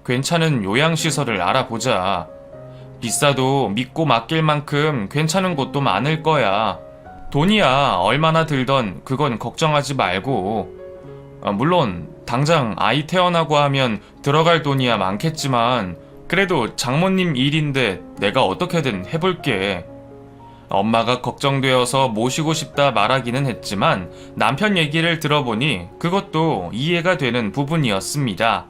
괜찮은 요양시설을 알아보자. 비싸도 믿고 맡길 만큼 괜찮은 곳도 많을 거야. 돈이야 얼마나 들던 그건 걱정하지 말고. 물론 당장 아이 태어나고 하면 들어갈 돈이야 많겠지만 그래도 장모님 일인데 내가 어떻게든 해볼게. 엄마가 걱정되어서 모시고 싶다 말하기는 했지만 남편 얘기를 들어보니 그것도 이해가 되는 부분이었습니다.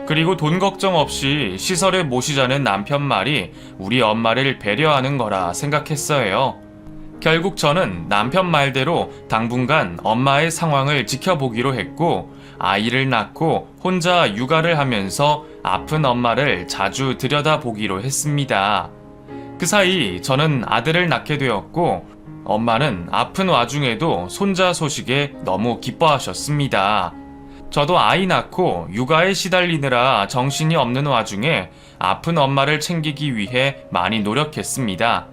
그리고 돈 걱정 없이 시설에 모시자는 남편 말이 우리 엄마를 배려하는 거라 생각했어요. 결국 저는 남편 말대로 당분간 엄마의 상황을 지켜보기로 했고 아이를 낳고 혼자 육아를 하면서 아픈 엄마를 자주 들여다보기로 했습니다. 그 사이 저는 아들을 낳게 되었고 엄마는 아픈 와중에도 손자 소식에 너무 기뻐하셨습니다. 저도 아이 낳고 육아에 시달리느라 정신이 없는 와중에 아픈 엄마를 챙기기 위해 많이 노력했습니다.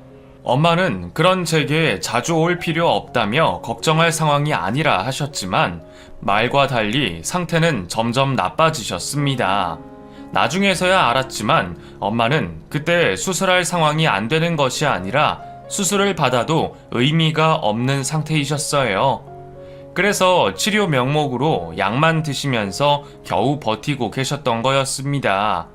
엄마는 그런 제게 자주 올 필요 없다며 걱정할 상황이 아니라 하셨지만 말과 달리 상태는 점점 나빠지셨습니다. 나중에서야 알았지만 엄마는 그때 수술할 상황이 안 되는 것이 아니라 수술을 받아도 의미가 없는 상태이셨어요. 그래서 치료 명목으로 약만 드시면서 겨우 버티고 계셨던 거였습니다.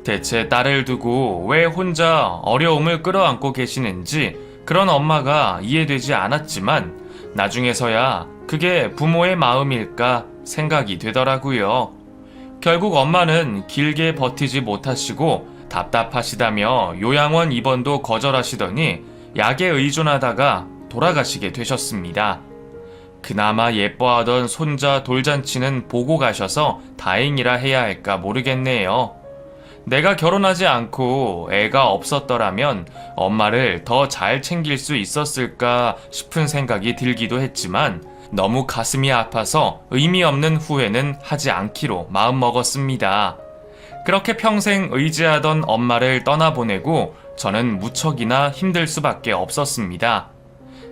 대체 딸을 두고 왜 혼자 어려움을 끌어안고 계시는지 그런 엄마가 이해되지 않았지만 나중에서야 그게 부모의 마음일까 생각이 되더라고요. 결국 엄마는 길게 버티지 못하시고 답답하시다며 요양원 입원도 거절하시더니 약에 의존하다가 돌아가시게 되셨습니다. 그나마 예뻐하던 손자 돌잔치는 보고 가셔서 다행이라 해야 할까 모르겠네요. 내가 결혼하지 않고 애가 없었더라면 엄마를 더 잘 챙길 수 있었을까 싶은 생각이 들기도 했지만 너무 가슴이 아파서 의미 없는 후회는 하지 않기로 마음먹었습니다. 그렇게 평생 의지하던 엄마를 떠나보내고 저는 무척이나 힘들 수밖에 없었습니다.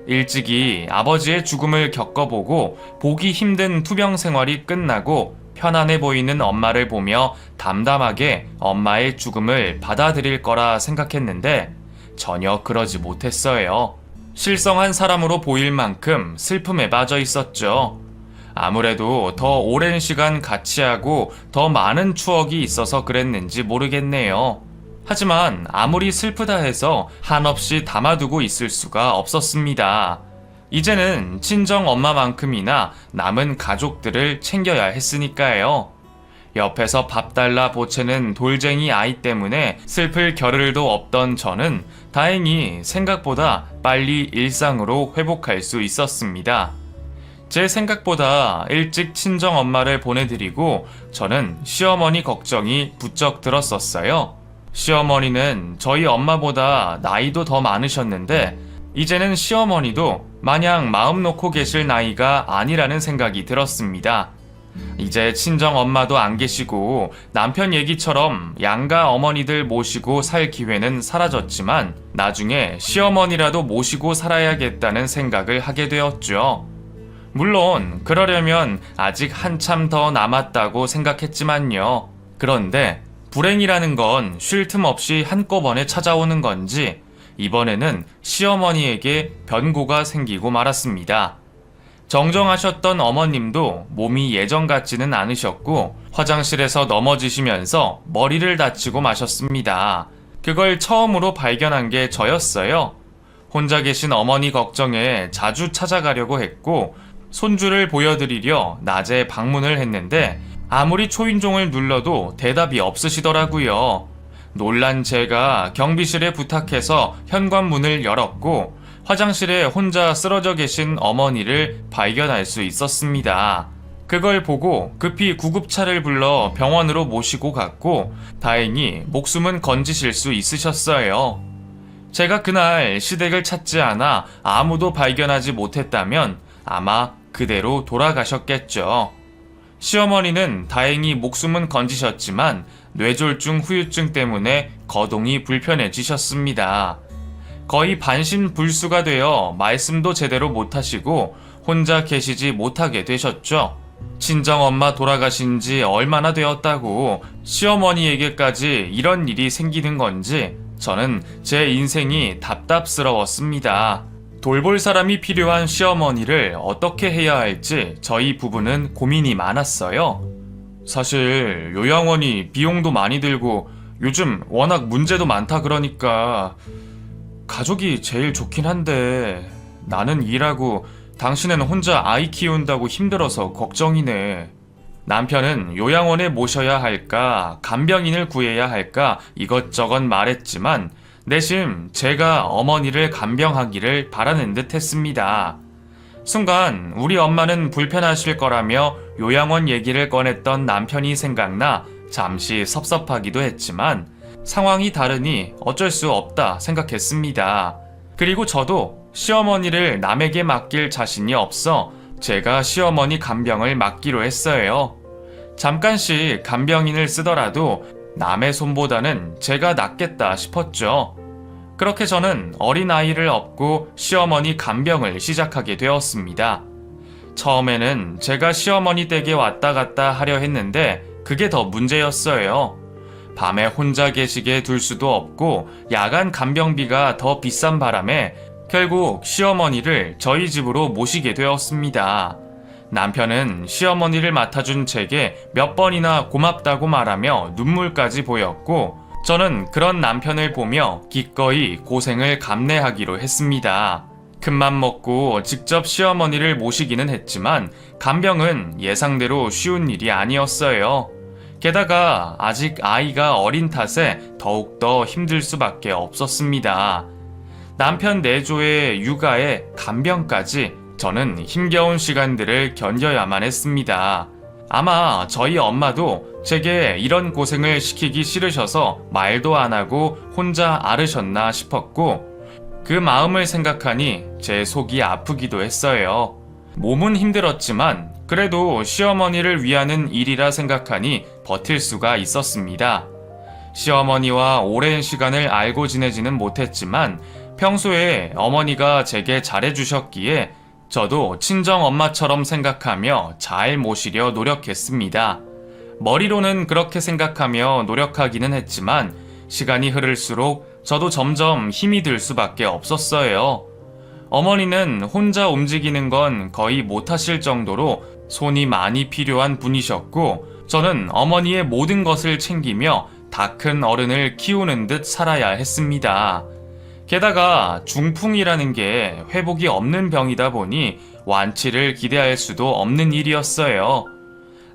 일찍이 아버지의 죽음을 겪어보고 보기 힘든 투병 생활이 끝나고 편안해 보이는 엄마를 보며 담담하게 엄마의 죽음을 받아들일 거라 생각했는데 전혀 그러지 못했어요. 실성한 사람으로 보일 만큼 슬픔에 빠져 있었죠. 아무래도 더 오랜 시간 같이 하고 더 많은 추억이 있어서 그랬는지 모르겠네요. 하지만 아무리 슬프다 해서 한없이 담아두고 있을 수가 없었습니다. 이제는 친정 엄마만큼이나 남은 가족들을 챙겨야 했으니까요. 옆에서 밥 달라 보채는 돌쟁이 아이 때문에 슬플 겨를도 없던 저는 다행히 생각보다 빨리 일상으로 회복할 수 있었습니다. 제 생각보다 일찍 친정 엄마를 보내드리고 저는 시어머니 걱정이 부쩍 들었었어요. 시어머니는 저희 엄마보다 나이도 더 많으셨는데 이제는 시어머니도 마냥 마음 놓고 계실 나이가 아니라는 생각이 들었습니다. 이제 친정 엄마도 안 계시고 남편 얘기처럼 양가 어머니들 모시고 살 기회는 사라졌지만 나중에 시어머니라도 모시고 살아야겠다는 생각을 하게 되었죠. 물론 그러려면 아직 한참 더 남았다고 생각했지만요. 그런데 불행이라는 건 쉴 틈 없이 한꺼번에 찾아오는 건지 이번에는 시어머니에게 변고가 생기고 말았습니다. 정정하셨던 어머님도 몸이 예전 같지는 않으셨고 화장실에서 넘어지시면서 머리를 다치고 마셨습니다. 그걸 처음으로 발견한 게 저였어요. 혼자 계신 어머니 걱정에 자주 찾아가려고 했고 손주를 보여드리려 낮에 방문을 했는데 아무리 초인종을 눌러도 대답이 없으시더라고요. 놀란 제가 경비실에 부탁해서 현관문을 열었고 화장실에 혼자 쓰러져 계신 어머니를 발견할 수 있었습니다. 그걸 보고 급히 구급차를 불러 병원으로 모시고 갔고 다행히 목숨은 건지실 수 있으셨어요. 제가 그날 시댁을 찾지 않아 아무도 발견하지 못했다면 아마 그대로 돌아가셨겠죠. 시어머니는 다행히 목숨은 건지셨지만 뇌졸중 후유증 때문에 거동이 불편해지셨습니다. 거의 반신불수가 되어 말씀도 제대로 못하시고 혼자 계시지 못하게 되셨죠. 친정엄마 돌아가신 지 얼마나 되었다고 시어머니에게까지 이런 일이 생기는 건지 저는 제 인생이 답답스러웠습니다. 돌볼 사람이 필요한 시어머니를 어떻게 해야 할지 저희 부부는 고민이 많았어요. 사실 요양원이 비용도 많이 들고 요즘 워낙 문제도 많다 그러니까 가족이 제일 좋긴 한데 나는 일하고 당신은 혼자 아이 키운다고 힘들어서 걱정이네. 남편은 요양원에 모셔야 할까, 간병인을 구해야 할까 이것저것 말했지만 내심 제가 어머니를 간병하기를 바라는 듯 했습니다. 순간 우리 엄마는 불편하실 거라며 요양원 얘기를 꺼냈던 남편이 생각나 잠시 섭섭하기도 했지만 상황이 다르니 어쩔 수 없다 생각했습니다. 그리고 저도 시어머니를 남에게 맡길 자신이 없어 제가 시어머니 간병을 맡기로 했어요. 잠깐씩 간병인을 쓰더라도 남의 손보다는 제가 낫겠다 싶었죠. 그렇게 저는 어린아이를 업고 시어머니 간병을 시작하게 되었습니다. 처음에는 제가 시어머니 댁에 왔다 갔다 하려 했는데 그게 더 문제였어요. 밤에 혼자 계시게 둘 수도 없고 야간 간병비가 더 비싼 바람에 결국 시어머니를 저희 집으로 모시게 되었습니다. 남편은 시어머니를 맡아준 제게 몇 번이나 고맙다고 말하며 눈물까지 보였고 저는 그런 남편을 보며 기꺼이 고생을 감내하기로 했습니다. 큰맘 먹고 직접 시어머니를 모시기는 했지만 간병은 예상대로 쉬운 일이 아니었어요. 게다가 아직 아이가 어린 탓에 더욱더 힘들 수밖에 없었습니다. 남편 내조의 육아에 간병까지 저는 힘겨운 시간들을 견뎌야만 했습니다. 아마 저희 엄마도 제게 이런 고생을 시키기 싫으셔서 말도 안 하고 혼자 앓으셨나 싶었고 그 마음을 생각하니 제 속이 아프기도 했어요. 몸은 힘들었지만 그래도 시어머니를 위하는 일이라 생각하니 버틸 수가 있었습니다. 시어머니와 오랜 시간을 알고 지내지는 못했지만 평소에 어머니가 제게 잘해주셨기에 저도 친정엄마처럼 생각하며 잘 모시려 노력했습니다. 머리로는 그렇게 생각하며 노력하기는 했지만 시간이 흐를수록 저도 점점 힘이 들 수밖에 없었어요. 어머니는 혼자 움직이는 건 거의 못하실 정도로 손이 많이 필요한 분이셨고 저는 어머니의 모든 것을 챙기며 다 큰 어른을 키우는 듯 살아야 했습니다. 게다가 중풍이라는 게 회복이 없는 병이다 보니 완치를 기대할 수도 없는 일이었어요.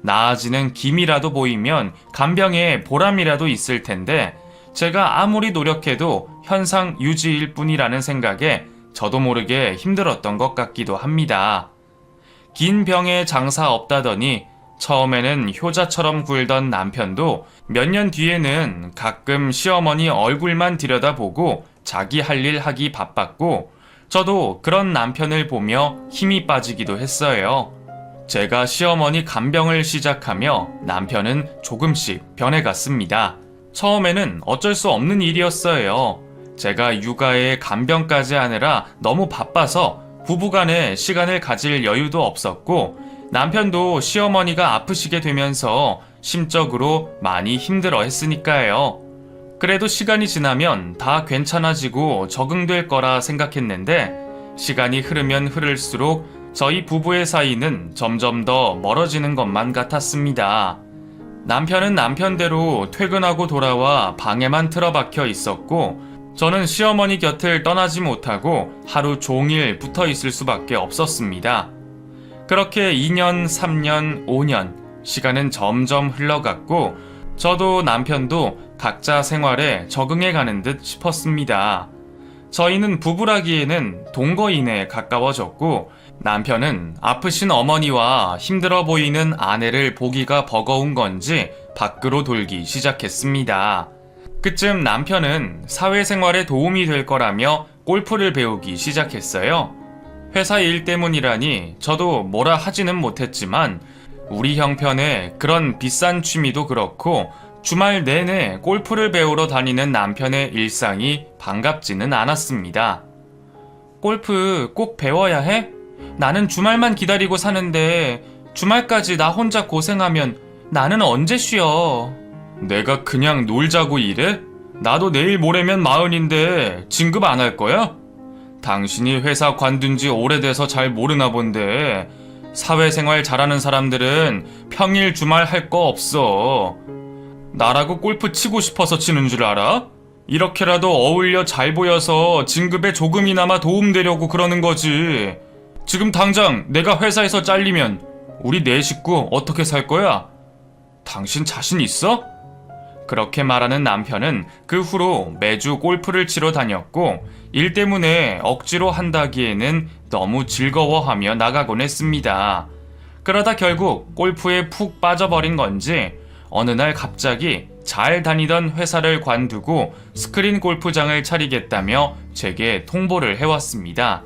나아지는 기미라도 보이면 간병에 보람이라도 있을 텐데 제가 아무리 노력해도 현상 유지일 뿐이라는 생각에 저도 모르게 힘들었던 것 같기도 합니다. 긴 병에 장사 없다더니 처음에는 효자처럼 굴던 남편도 몇 년 뒤에는 가끔 시어머니 얼굴만 들여다보고 자기 할 일 하기 바빴고 저도 그런 남편을 보며 힘이 빠지기도 했어요. 제가 시어머니 간병을 시작하며 남편은 조금씩 변해갔습니다. 처음에는 어쩔 수 없는 일이었어요. 제가 육아에 간병까지 하느라 너무 바빠서 부부간에 시간을 가질 여유도 없었고 남편도 시어머니가 아프시게 되면서 심적으로 많이 힘들어 했으니까요. 그래도 시간이 지나면 다 괜찮아지고 적응될 거라 생각했는데 시간이 흐르면 흐를수록 저희 부부의 사이는 점점 더 멀어지는 것만 같았습니다. 남편은 남편대로 퇴근하고 돌아와 방에만 틀어박혀 있었고 저는 시어머니 곁을 떠나지 못하고 하루 종일 붙어 있을 수밖에 없었습니다. 그렇게 2년, 3년, 5년 시간은 점점 흘러갔고 저도 남편도 각자 생활에 적응해가는 듯 싶었습니다. 저희는 부부라기에는 동거인에 가까워졌고 남편은 아프신 어머니와 힘들어 보이는 아내를 보기가 버거운 건지 밖으로 돌기 시작했습니다. 그쯤 남편은 사회생활에 도움이 될 거라며 골프를 배우기 시작했어요. 회사 일 때문이라니 저도 뭐라 하지는 못했지만 우리 형편에 그런 비싼 취미도 그렇고 주말 내내 골프를 배우러 다니는 남편의 일상이 반갑지는 않았습니다. 골프 꼭 배워야 해? 나는 주말만 기다리고 사는데 주말까지 나 혼자 고생하면 나는 언제 쉬어? 내가 그냥 놀자고 이래? 나도 내일 모레면 40인데 진급 안 할 거야? 당신이 회사 관둔 지 오래돼서 잘 모르나 본데 사회생활 잘하는 사람들은 평일 주말 할 거 없어. 나라고 골프 치고 싶어서 치는 줄 알아? 이렇게라도 어울려 잘 보여서 진급에 조금이나마 도움되려고 그러는 거지. 지금 당장 내가 회사에서 잘리면 우리 네 식구 어떻게 살 거야? 당신 자신 있어? 그렇게 말하는 남편은 그 후로 매주 골프를 치러 다녔고 일 때문에 억지로 한다기에는 너무 즐거워하며 나가곤 했습니다. 그러다 결국 골프에 푹 빠져버린 건지 어느 날 갑자기 잘 다니던 회사를 관두고 스크린 골프장을 차리겠다며 제게 통보를 해왔습니다.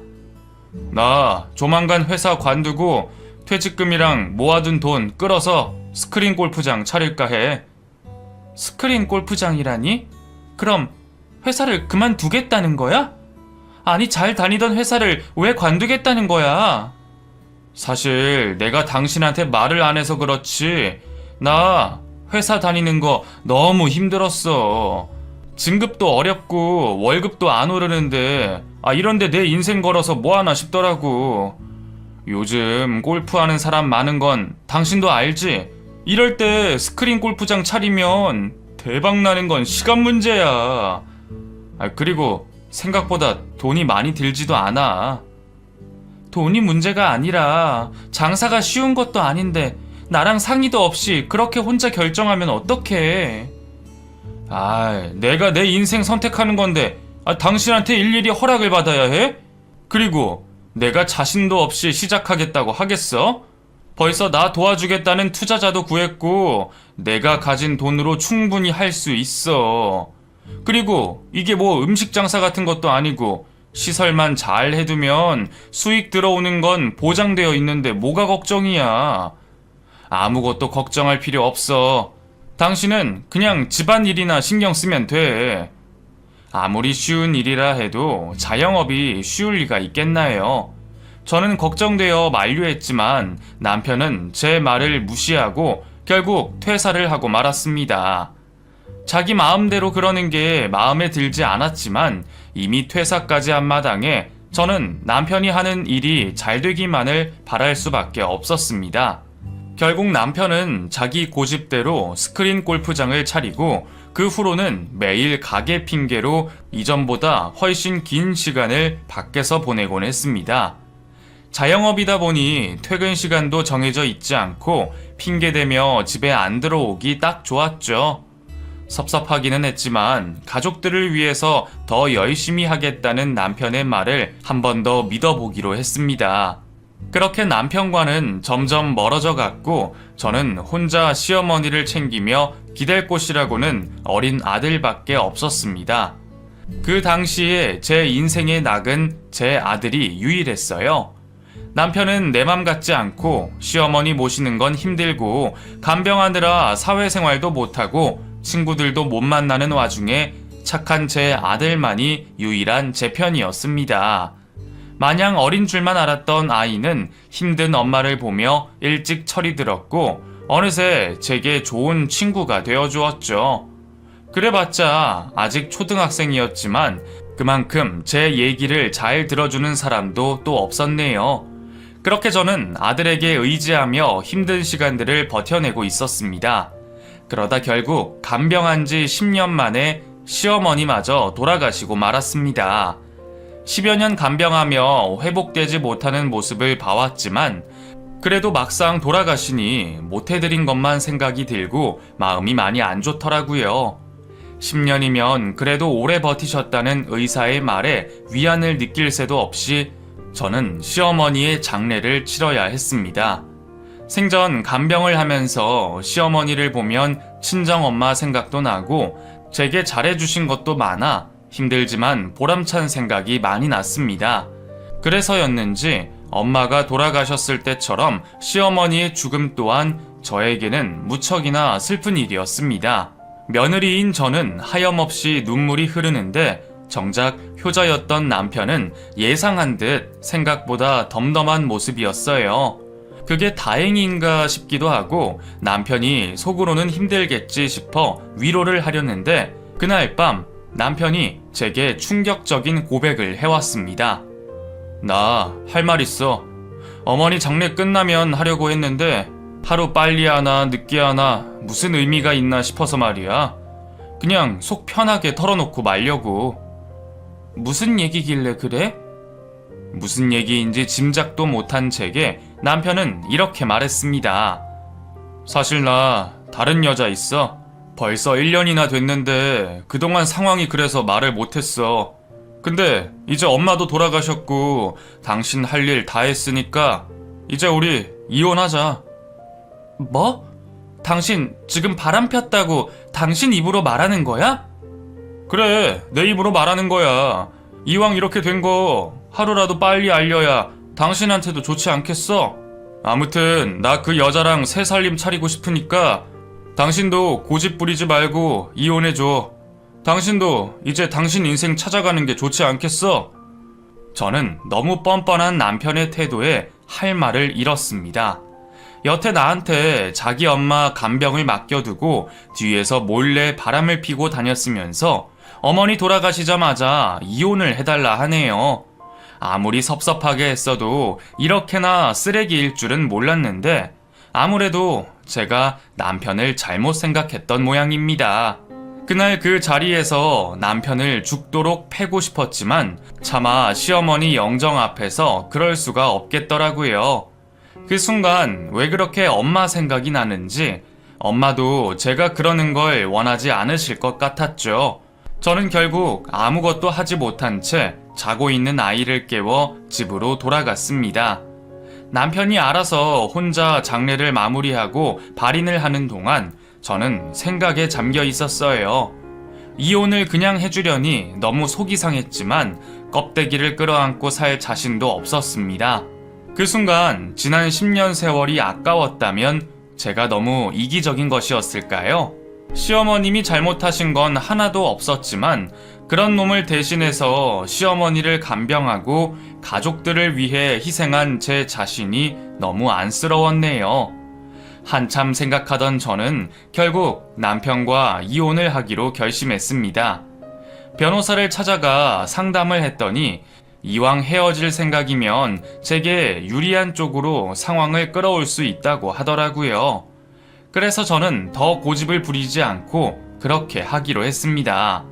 나 조만간 회사 관두고 퇴직금이랑 모아둔 돈 끌어서 스크린 골프장 차릴까 해. 스크린 골프장이라니? 그럼 회사를 그만두겠다는 거야? 아니, 잘 다니던 회사를 왜 관두겠다는 거야? 사실 내가 당신한테 말을 안 해서 그렇지 나 회사 다니는 거 너무 힘들었어. 진급도 어렵고 월급도 안 오르는데 이런데 내 인생 걸어서 뭐하나 싶더라고. 요즘 골프하는 사람 많은 건 당신도 알지? 이럴 때 스크린 골프장 차리면 대박 나는 건 시간 문제야. 그리고 생각보다 돈이 많이 들지도 않아. 돈이 문제가 아니라 장사가 쉬운 것도 아닌데 나랑 상의도 없이 그렇게 혼자 결정하면 어떡해. 내가 내 인생 선택하는 건데 당신한테 일일이 허락을 받아야 해? 그리고 내가 자신도 없이 시작하겠다고 하겠어? 벌써 나 도와주겠다는 투자자도 구했고 내가 가진 돈으로 충분히 할 수 있어. 그리고 이게 뭐 음식 장사 같은 것도 아니고 시설만 잘 해두면 수익 들어오는 건 보장되어 있는데 뭐가 걱정이야. 아무것도 걱정할 필요 없어. 당신은 그냥 집안일이나 신경 쓰면 돼. 아무리 쉬운 일이라 해도 자영업이 쉬울 리가 있겠나요? 저는 걱정되어 만류했지만 남편은 제 말을 무시하고 결국 퇴사를 하고 말았습니다. 자기 마음대로 그러는 게 마음에 들지 않았지만 이미 퇴사까지 한 마당에 저는 남편이 하는 일이 잘 되기만을 바랄 수밖에 없었습니다. 결국 남편은 자기 고집대로 스크린 골프장을 차리고 그 후로는 매일 가게 핑계로 이전보다 훨씬 긴 시간을 밖에서 보내곤 했습니다. 자영업이다 보니 퇴근 시간도 정해져 있지 않고 핑계대며 집에 안 들어오기 딱 좋았죠. 섭섭하기는 했지만 가족들을 위해서 더 열심히 하겠다는 남편의 말을 한 번 더 믿어보기로 했습니다. 그렇게 남편과는 점점 멀어져 갔고 저는 혼자 시어머니를 챙기며 기댈 곳이라고는 어린 아들밖에 없었습니다. 그 당시에 제 인생의 낙은 제 아들이 유일했어요. 남편은 내 맘 같지 않고 시어머니 모시는 건 힘들고 간병하느라 사회생활도 못하고 친구들도 못 만나는 와중에 착한 제 아들만이 유일한 제 편이었습니다. 마냥 어린 줄만 알았던 아이는 힘든 엄마를 보며 일찍 철이 들었고 어느새 제게 좋은 친구가 되어주었죠. 그래봤자 아직 초등학생이었지만 그만큼 제 얘기를 잘 들어주는 사람도 또 없었네요. 그렇게 저는 아들에게 의지하며 힘든 시간들을 버텨내고 있었습니다. 그러다 결국 간병한 지 10년 만에 시어머니마저 돌아가시고 말았습니다. 10여 년 간병하며 회복되지 못하는 모습을 봐왔지만 그래도 막상 돌아가시니 못해드린 것만 생각이 들고 마음이 많이 안 좋더라고요. 10년이면 그래도 오래 버티셨다는 의사의 말에 위안을 느낄 새도 없이 저는 시어머니의 장례를 치러야 했습니다. 생전 간병을 하면서 시어머니를 보면 친정엄마 생각도 나고 제게 잘해주신 것도 많아 힘들지만 보람찬 생각이 많이 났습니다. 그래서였는지 엄마가 돌아가셨을 때처럼 시어머니의 죽음 또한 저에게는 무척이나 슬픈 일이었습니다. 며느리인 저는 하염없이 눈물이 흐르는데 정작 효자였던 남편은 예상한 듯 생각보다 덤덤한 모습이었어요. 그게 다행인가 싶기도 하고 남편이 속으로는 힘들겠지 싶어 위로를 하려는데 그날 밤 남편이 제게 충격적인 고백을 해왔습니다. 나 할 말 있어. 어머니 장례 끝나면 하려고 했는데 하루 빨리 하나 늦게 하나 무슨 의미가 있나 싶어서 말이야. 그냥 속 편하게 털어놓고 말려고. 무슨 얘기길래 그래? 무슨 얘기인지 짐작도 못한 제게 남편은 이렇게 말했습니다. 사실 나 다른 여자 있어. 벌써 1년이나 됐는데 그동안 상황이 그래서 말을 못했어. 근데 이제 엄마도 돌아가셨고 당신 할 일 다 했으니까 이제 우리 이혼하자. 뭐? 당신 지금 바람 폈다고 당신 입으로 말하는 거야? 그래, 내 입으로 말하는 거야. 이왕 이렇게 된 거 하루라도 빨리 알려야 당신한테도 좋지 않겠어? 아무튼 나 그 여자랑 새 살림 차리고 싶으니까 당신도 고집 부리지 말고 이혼해줘. 당신도 이제 당신 인생 찾아가는 게 좋지 않겠어? 저는 너무 뻔뻔한 남편의 태도에 할 말을 잃었습니다. 여태 나한테 자기 엄마 간병을 맡겨두고 뒤에서 몰래 바람을 피고 다녔으면서 어머니 돌아가시자마자 이혼을 해달라 하네요. 아무리 섭섭하게 했어도 이렇게나 쓰레기일 줄은 몰랐는데 아무래도 제가 남편을 잘못 생각했던 모양입니다. 그날 그 자리에서 남편을 죽도록 패고 싶었지만 차마 시어머니 영정 앞에서 그럴 수가 없겠더라고요. 그 순간 왜 그렇게 엄마 생각이 나는지 엄마도 제가 그러는 걸 원하지 않으실 것 같았죠. 저는 결국 아무것도 하지 못한 채 자고 있는 아이를 깨워 집으로 돌아갔습니다. 남편이 알아서 혼자 장례를 마무리하고 발인을 하는 동안 저는 생각에 잠겨 있었어요. 이혼을 그냥 해주려니 너무 속이 상했지만 껍데기를 끌어안고 살 자신도 없었습니다. 그 순간 지난 10년 세월이 아까웠다면 제가 너무 이기적인 것이었을까요? 시어머님이 잘못하신 건 하나도 없었지만 그런 놈을 대신해서 시어머니를 간병하고 가족들을 위해 희생한 제 자신이 너무 안쓰러웠네요. 한참 생각하던 저는 결국 남편과 이혼을 하기로 결심했습니다. 변호사를 찾아가 상담을 했더니 이왕 헤어질 생각이면 제게 유리한 쪽으로 상황을 끌어올 수 있다고 하더라고요. 그래서 저는 더 고집을 부리지 않고 그렇게 하기로 했습니다.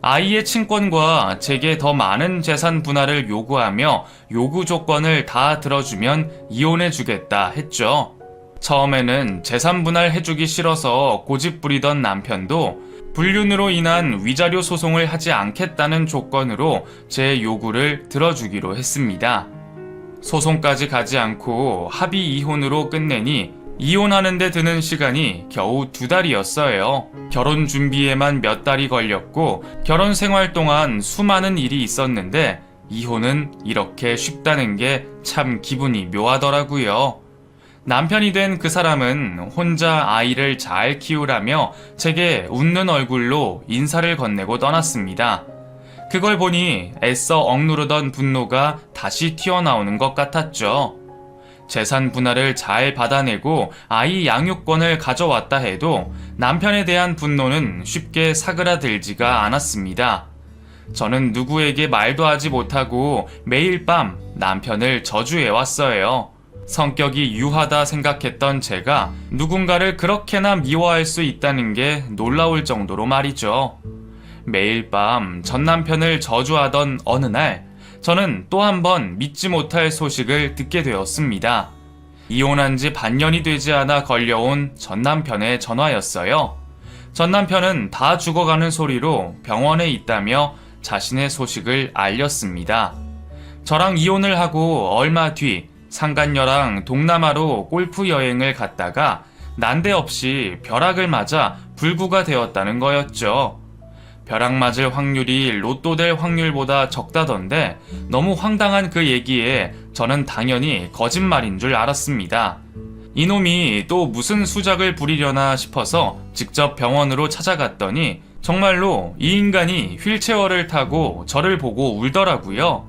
아이의 친권과 제게 더 많은 재산 분할을 요구하며 요구 조건을 다 들어주면 이혼해주겠다 했죠. 처음에는 재산 분할 해주기 싫어서 고집 부리던 남편도 불륜으로 인한 위자료 소송을 하지 않겠다는 조건으로 제 요구를 들어주기로 했습니다. 소송까지 가지 않고 합의 이혼으로 끝내니 이혼하는 데 드는 시간이 겨우 2달이었어요. 결혼 준비에만 몇 달이 걸렸고 결혼 생활 동안 수많은 일이 있었는데 이혼은 이렇게 쉽다는 게 참 기분이 묘하더라고요. 남편이 된 그 사람은 혼자 아이를 잘 키우라며 제게 웃는 얼굴로 인사를 건네고 떠났습니다. 그걸 보니 애써 억누르던 분노가 다시 튀어나오는 것 같았죠. 재산 분할을 잘 받아내고 아이 양육권을 가져왔다 해도 남편에 대한 분노는 쉽게 사그라들지가 않았습니다. 저는 누구에게 말도 하지 못하고 매일 밤 남편을 저주해왔어요. 성격이 유하다 생각했던 제가 누군가를 그렇게나 미워할 수 있다는 게 놀라울 정도로 말이죠. 매일 밤 전 남편을 저주하던 어느 날 저는 또 한 번 믿지 못할 소식을 듣게 되었습니다. 이혼한 지 반년이 되지 않아 걸려온 전 남편의 전화였어요. 전 남편은 다 죽어가는 소리로 병원에 있다며 자신의 소식을 알렸습니다. 저랑 이혼을 하고 얼마 뒤 상간녀랑 동남아로 골프 여행을 갔다가 난데없이 벼락을 맞아 불구가 되었다는 거였죠. 벼락 맞을 확률이 로또 될 확률보다 적다던데 너무 황당한 그 얘기에 저는 당연히 거짓말인 줄 알았습니다. 이놈이 또 무슨 수작을 부리려나 싶어서 직접 병원으로 찾아갔더니 정말로 이 인간이 휠체어를 타고 저를 보고 울더라고요.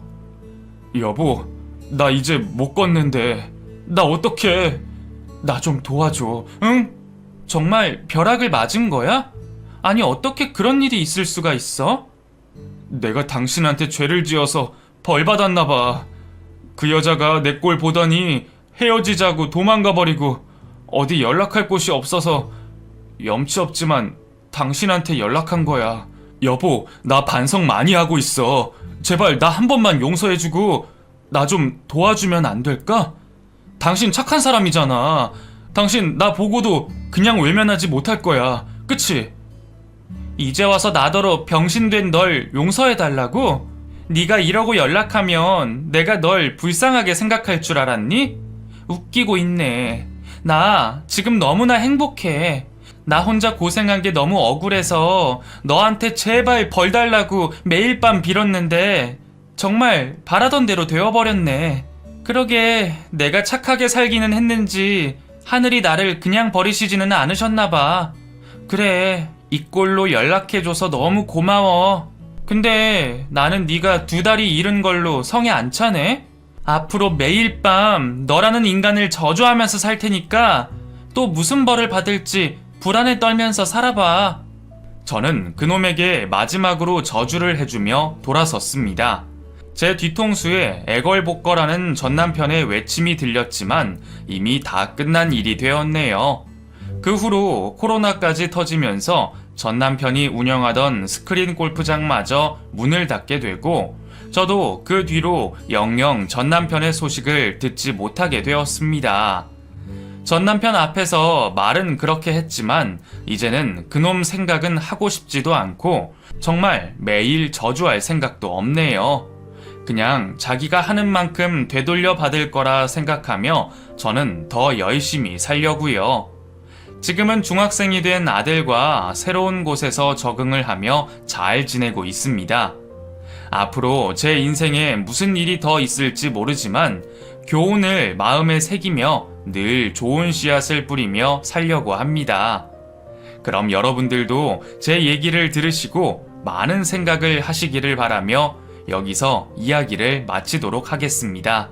여보, 나 이제 못 걷는데 나 어떡해. 나 좀 도와줘. 응? 정말 벼락을 맞은 거야? 아니, 어떻게 그런 일이 있을 수가 있어? 내가 당신한테 죄를 지어서 벌 받았나 봐. 그 여자가 내 꼴 보더니 헤어지자고 도망가 버리고 어디 연락할 곳이 없어서 염치 없지만 당신한테 연락한 거야. 여보, 나 반성 많이 하고 있어. 제발 나 한 번만 용서해주고 나 좀 도와주면 안 될까? 당신 착한 사람이잖아. 당신 나 보고도 그냥 외면하지 못할 거야. 그치? 이제 와서 나더러 병신된 널 용서해달라고? 네가 이러고 연락하면 내가 널 불쌍하게 생각할 줄 알았니? 웃기고 있네. 나 지금 너무나 행복해. 나 혼자 고생한 게 너무 억울해서 너한테 제발 벌 달라고 매일 밤 빌었는데 정말 바라던 대로 되어버렸네. 그러게 내가 착하게 살기는 했는지 하늘이 나를 그냥 버리시지는 않으셨나봐. 그래, 이 꼴로 연락해줘서 너무 고마워. 근데 나는 네가 2달이 잃은 걸로 성에 안 차네? 앞으로 매일 밤 너라는 인간을 저주하면서 살 테니까 또 무슨 벌을 받을지 불안에 떨면서 살아봐. 저는 그놈에게 마지막으로 저주를 해주며 돌아섰습니다. 제 뒤통수에 애걸복걸하는 전남편의 외침이 들렸지만 이미 다 끝난 일이 되었네요. 그 후로 코로나까지 터지면서 전남편이 운영하던 스크린 골프장마저 문을 닫게 되고 저도 그 뒤로 영영 전남편의 소식을 듣지 못하게 되었습니다. 전남편 앞에서 말은 그렇게 했지만 이제는 그놈 생각은 하고 싶지도 않고 정말 매일 저주할 생각도 없네요. 그냥 자기가 하는 만큼 되돌려 받을 거라 생각하며 저는 더 열심히 살려고요. 지금은 중학생이 된 아들과 새로운 곳에서 적응을 하며 잘 지내고 있습니다. 앞으로 제 인생에 무슨 일이 더 있을지 모르지만 교훈을 마음에 새기며 늘 좋은 씨앗을 뿌리며 살려고 합니다. 그럼 여러분들도 제 얘기를 들으시고 많은 생각을 하시기를 바라며 여기서 이야기를 마치도록 하겠습니다.